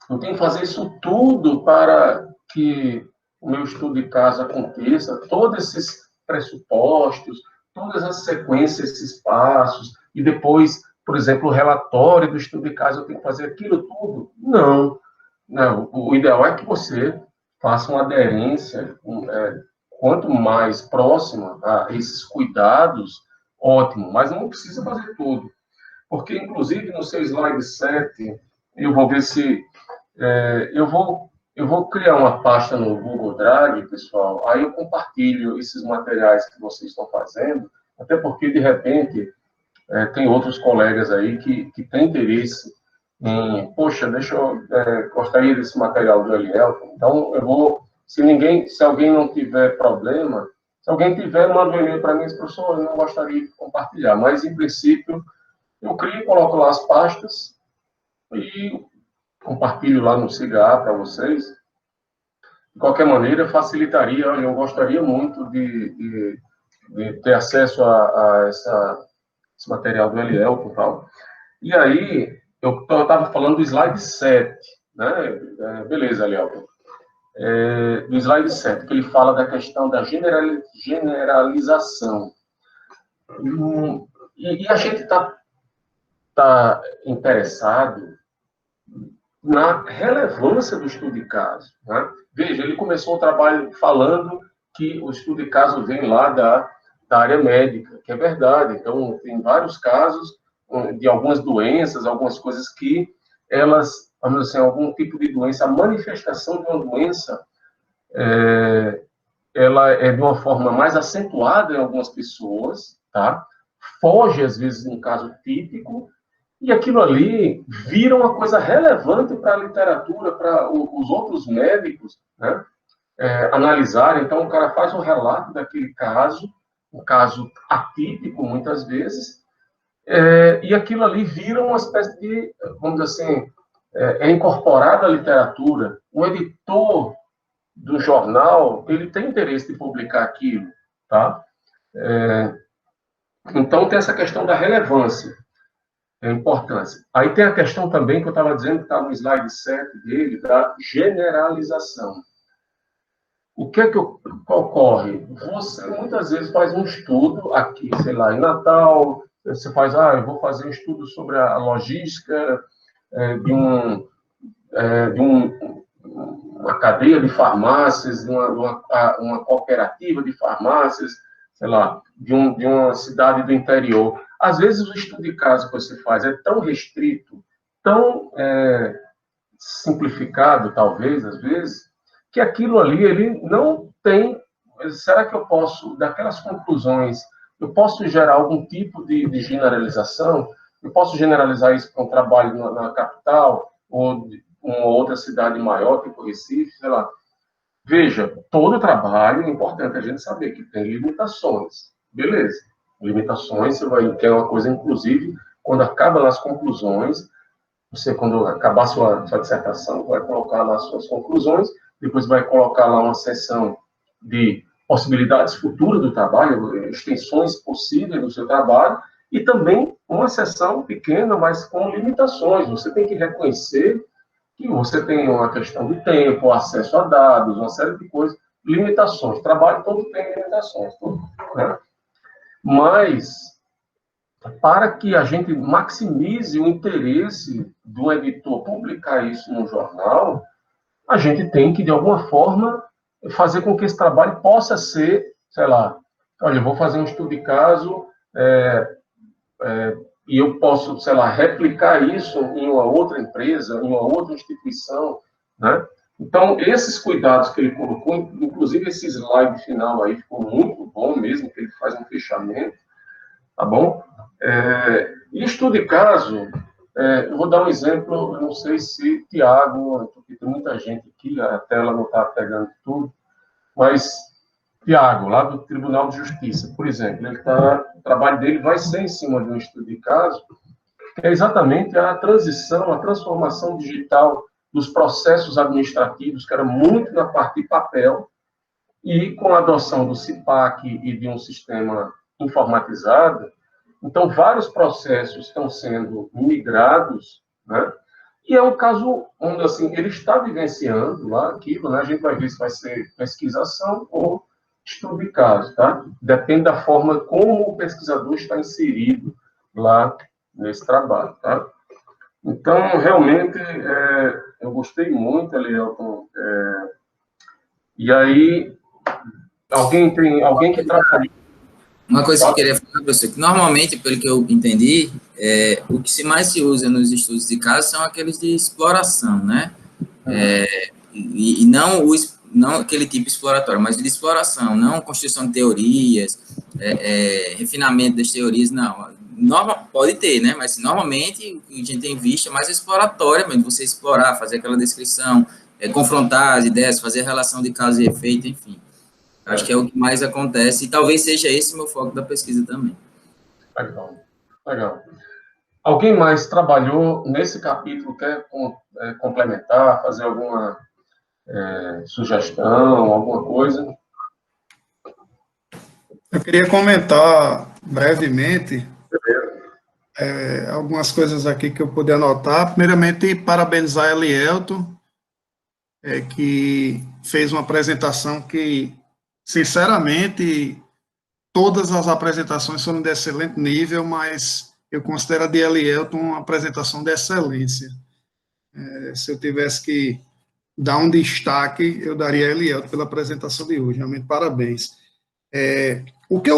S1: eu tenho que fazer isso tudo para que o meu estudo de caso aconteça, todos esses pressupostos, todas as sequências, esses passos, e depois, por exemplo, o relatório do estudo de caso, eu tenho que fazer aquilo tudo? Não. O ideal é que você faça uma aderência, quanto mais próxima a esses cuidados, ótimo, mas não precisa fazer tudo. Porque, inclusive, no seu slide 7, eu vou ver se... eu vou eu vou criar uma pasta no Google Drive, pessoal, aí eu compartilho esses materiais que vocês estão fazendo, até porque, de repente, tem outros colegas aí que têm interesse em, poxa, gostaria desse material do Eliel, então eu vou, se alguém não tiver problema, se alguém tiver, manda um e-mail para mim, professor, eu não gostaria de compartilhar, mas, em princípio, eu crio, coloco lá as pastas e compartilho lá no CIGA para vocês. De qualquer maneira, facilitaria, eu gostaria muito de ter acesso a esse material do Eliel e tal. E aí, eu estava falando do slide 7, né? Beleza, Eliel. Do slide 7, que ele fala da questão da generalização. E a gente está interessado na relevância do estudo de caso. Né? Veja, ele começou o trabalho falando que o estudo de caso vem lá da área médica, que é verdade. Então, tem vários casos de algumas doenças, algumas coisas que elas, vamos dizer assim, algum tipo de doença, a manifestação de uma doença, ela é de uma forma mais acentuada em algumas pessoas, tá? Foge, às vezes, de um caso típico, e aquilo ali vira uma coisa relevante para a literatura, para os outros médicos, né? Analisarem. Então, o cara faz um relato daquele caso, um caso atípico, muitas vezes, e aquilo ali vira uma espécie de, vamos dizer assim, incorporado à literatura. O editor do jornal, ele tem interesse de publicar aquilo, tá? Então, tem essa questão da relevância, a importância. Aí tem a questão também, que eu estava dizendo, que está no slide 7 dele, da generalização. O que é que ocorre? Você, muitas vezes, faz um estudo aqui, sei lá, em Natal, você faz, eu vou fazer um estudo sobre a logística de uma cadeia de farmácias, de uma cooperativa de farmácias, sei lá, de uma cidade do interior. Às vezes, o estudo de caso que você faz é tão restrito, tão simplificado, talvez, às vezes, que aquilo ali, ele não tem... Será que eu posso, daquelas conclusões, eu posso gerar algum tipo de generalização? Eu posso generalizar isso para um trabalho na capital, ou uma outra cidade maior, tipo Recife, sei lá. Veja, todo trabalho é importante a gente saber que tem limitações. Beleza. Limitações, você vai ter uma coisa, inclusive, quando acaba nas conclusões, você, quando acabar sua dissertação, vai colocar lá as suas conclusões, depois vai colocar lá uma seção de possibilidades futuras do trabalho, extensões possíveis do seu trabalho, e também uma seção pequena, mas com limitações. Você tem que reconhecer que você tem uma questão de tempo, acesso a dados, uma série de coisas, limitações. O trabalho todo tem limitações, tudo, né? Mas, para que a gente maximize o interesse do editor publicar isso no jornal, a gente tem que, de alguma forma, fazer com que esse trabalho possa ser, sei lá, olha, eu vou fazer um estudo de caso, e eu posso, sei lá, replicar isso em uma outra empresa, em uma outra instituição, né? Então, esses cuidados que ele colocou, inclusive esse slide final aí, ficou muito bom mesmo, que ele faz um fechamento, tá bom? E estudo de caso, eu vou dar um exemplo, eu não sei se Tiago, porque tem muita gente aqui, a tela não está pegando tudo, mas Tiago, lá do Tribunal de Justiça, por exemplo, o trabalho dele vai ser em cima de um estudo de caso, que é exatamente a transição, a transformação digital dos processos administrativos, que era muito na parte de papel, e com a adoção do CIPAC e de um sistema informatizado, então vários processos estão sendo migrados, né? E é um caso onde, assim, ele está vivenciando lá aquilo, né? A gente vai ver se vai ser pesquisação ou estudo de caso, tá? Depende da forma como o pesquisador está inserido lá nesse trabalho, tá? Então, realmente, eu gostei muito, Elielton. E aí, alguém que trabalha...
S3: Uma coisa que eu queria falar, professor, que normalmente, pelo que eu entendi, o que mais se usa nos estudos de caso são aqueles de exploração, né? e não aquele tipo exploratório, mas de exploração, não construção de teorias, refinamento das teorias, não. Pode ter, né? Mas normalmente o que a gente tem visto é mais exploratória mesmo, você explorar, fazer aquela descrição, confrontar as ideias, fazer a relação de causa e efeito, enfim. Acho que é o que mais acontece, e talvez seja esse o meu foco da pesquisa também.
S1: Legal, legal. Alguém mais trabalhou nesse capítulo, quer complementar, fazer alguma sugestão, alguma coisa?
S5: Eu queria comentar brevemente algumas coisas aqui que eu pude anotar. Primeiramente, parabenizar a Elielton, que fez uma apresentação que, sinceramente, todas as apresentações foram de excelente nível, mas eu considero a de Elielton uma apresentação de excelência. Se eu tivesse que dar um destaque, eu daria a Elielton pela apresentação de hoje. Realmente, parabéns. O que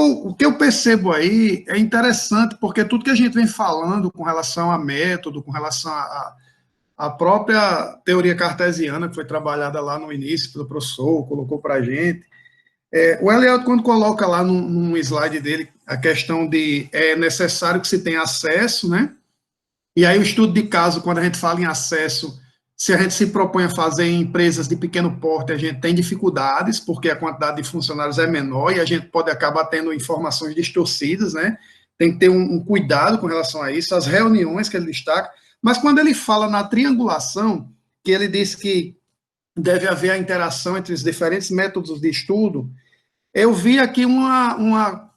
S5: eu percebo aí é interessante, porque tudo que a gente vem falando com relação a método, com relação à própria teoria cartesiana, que foi trabalhada lá no início pelo professor, colocou para a gente, o Elielton, quando coloca lá num slide dele a questão de é necessário que se tenha acesso, né? E aí o estudo de caso, quando a gente fala em acesso, se a gente se propõe a fazer em empresas de pequeno porte, a gente tem dificuldades, porque a quantidade de funcionários é menor e a gente pode acabar tendo informações distorcidas, né? Tem que ter um cuidado com relação a isso, as reuniões que ele destaca, mas quando ele fala na triangulação, que ele diz que deve haver a interação entre os diferentes métodos de estudo, eu vi aqui uma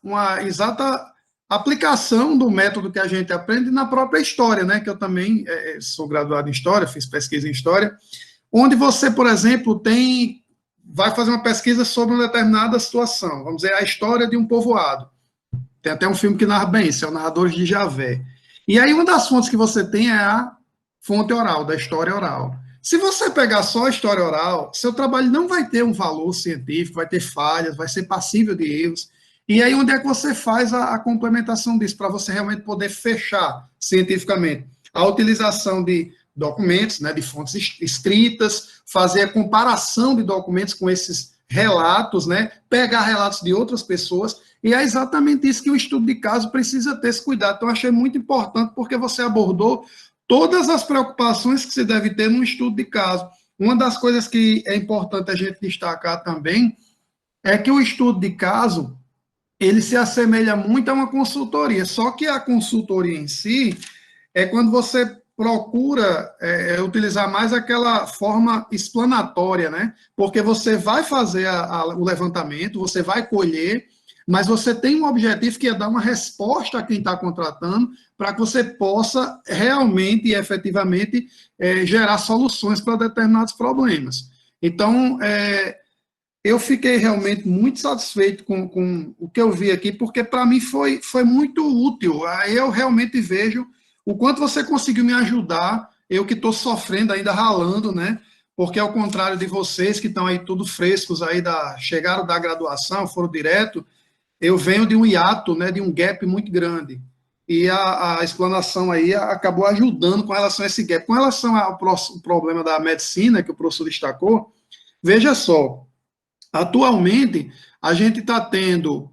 S5: exata aplicação do método que a gente aprende na própria história, né, que eu também sou graduado em História, fiz pesquisa em História, onde você, por exemplo, vai fazer uma pesquisa sobre uma determinada situação, vamos dizer, a história de um povoado. Tem até um filme que narra bem isso, é o Narradores de Javé. E aí uma das fontes que você tem é a fonte oral, da história oral. Se você pegar só a história oral, seu trabalho não vai ter um valor científico, vai ter falhas, vai ser passível de erros. E aí, onde é que você faz a complementação disso, para você realmente poder fechar cientificamente? A utilização de documentos, né, de fontes escritas, fazer a comparação de documentos com esses relatos, né, pegar relatos de outras pessoas, e é exatamente isso que o estudo de caso precisa ter esse cuidado. Então, eu achei muito importante, porque você abordou todas as preocupações que se deve ter num estudo de caso. Uma das coisas que é importante a gente destacar também é que o estudo de caso, ele se assemelha muito a uma consultoria, só que a consultoria em si é quando você procura utilizar mais aquela forma explanatória, né? Porque você vai fazer o levantamento, você vai colher, mas você tem um objetivo que é dar uma resposta a quem está contratando, para que você possa realmente e efetivamente gerar soluções para determinados problemas. Então, eu fiquei realmente muito satisfeito com o que eu vi aqui, porque para mim foi muito útil. Aí eu realmente vejo o quanto você conseguiu me ajudar, eu que estou sofrendo ainda, ralando, né? Porque ao contrário de vocês que estão aí tudo frescos, aí chegaram da graduação, foram direto, eu venho de um hiato, né, de um gap muito grande. E a explanação aí acabou ajudando com relação a esse gap. Com relação ao problema da medicina, que o professor destacou, veja só, atualmente a gente está tendo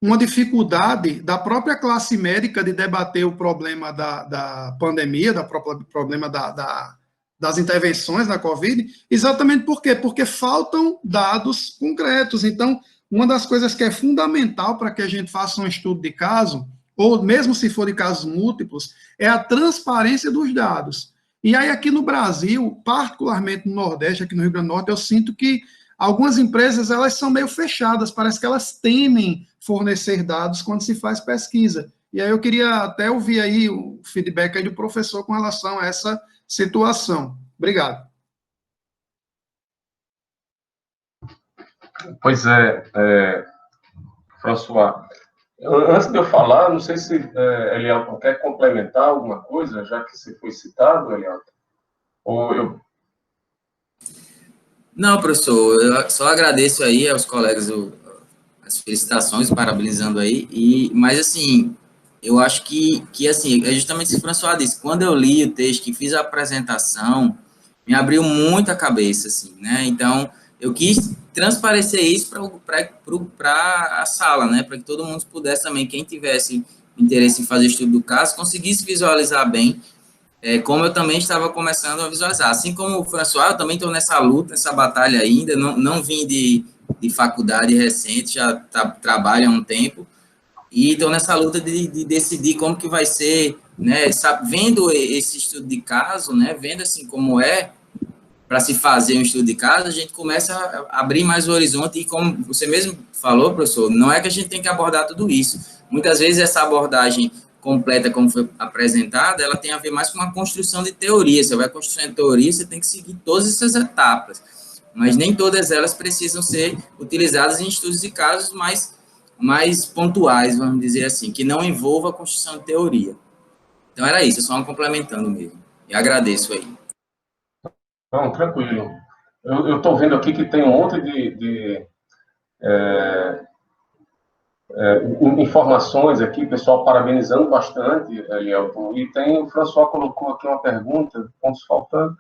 S5: uma dificuldade da própria classe médica de debater o problema da pandemia, problema das intervenções na Covid, exatamente por quê? Porque faltam dados concretos. Então, uma das coisas que é fundamental para que a gente faça um estudo de caso, ou mesmo se for de casos múltiplos, é a transparência dos dados. E aí, aqui no Brasil, particularmente no Nordeste, aqui no Rio Grande do Norte, eu sinto que algumas empresas, elas são meio fechadas, parece que elas temem fornecer dados quando se faz pesquisa. E aí eu queria até ouvir aí o feedback aí do professor com relação a essa situação. Obrigado.
S1: Pois François, antes de eu falar, não sei se Elielton quer complementar alguma coisa, já que você foi citado, Elielton, ou eu...
S3: Não, professor, eu só agradeço aí aos colegas as felicitações, parabenizando aí, mas assim, eu acho que assim, é justamente isso que o François disse, quando eu li o texto, que fiz a apresentação, me abriu muito a cabeça, assim, né? Então, eu quis transparecer isso para a sala, né? Para que todo mundo pudesse também, quem tivesse interesse em fazer estudo do caso, conseguisse visualizar bem, como eu também estava começando a visualizar. Assim como o François, eu também estou nessa luta, nessa batalha ainda, não vim de faculdade recente, já trabalho há um tempo, e estou nessa luta de decidir como que vai ser, né? Vendo esse estudo de caso, né? Vendo assim como para se fazer um estudo de caso, a gente começa a abrir mais o horizonte e, como você mesmo falou, professor, não é que a gente tem que abordar tudo isso. Muitas vezes essa abordagem completa, como foi apresentada, ela tem a ver mais com uma construção de teoria. Você vai construindo teoria, você tem que seguir todas essas etapas, mas nem todas elas precisam ser utilizadas em estudos de casos mais pontuais, vamos dizer assim, que não envolva a construção de teoria. Então, era isso, só um complementando mesmo. E agradeço aí.
S1: Não, tranquilo. Eu estou vendo aqui que tem um monte de informações aqui, pessoal parabenizando bastante, Elielton. E tem, o François colocou aqui uma pergunta, pontos faltando.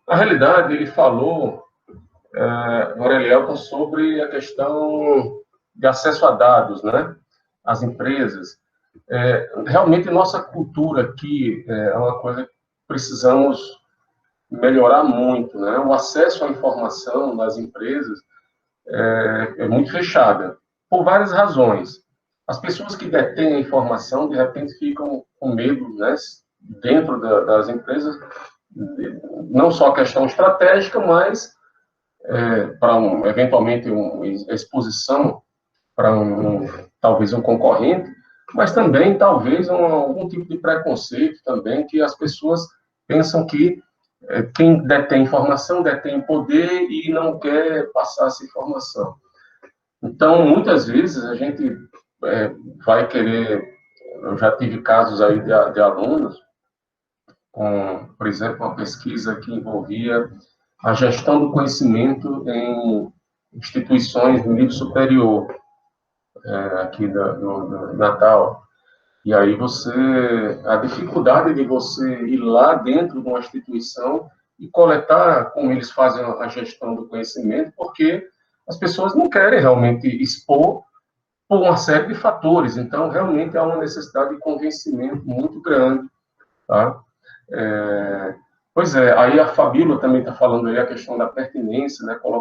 S1: Na realidade, ele falou, o Elielton, sobre a questão de acesso a dados, né? As empresas. Realmente, nossa cultura aqui é uma coisa que precisamos melhorar muito, né? O acesso à informação das empresas é muito fechada, por várias razões. As pessoas que detêm a informação, de repente, ficam com medo, né, dentro das empresas, não só a questão estratégica, mas para eventualmente uma exposição para talvez um concorrente, mas também talvez algum tipo de preconceito também, que as pessoas pensam que quem detém informação detém poder e não quer passar essa informação. Então, muitas vezes, a gente vai querer... Eu já tive casos aí de alunos com, por exemplo, uma pesquisa que envolvia a gestão do conhecimento em instituições de nível superior, aqui do Natal. E aí a dificuldade de você ir lá dentro de uma instituição e coletar como eles fazem a gestão do conhecimento, porque as pessoas não querem realmente expor por uma série de fatores. Então, realmente há uma necessidade de convencimento muito grande, tá? Pois é, aí a Fabíola também está falando aí a questão da pertinência, né?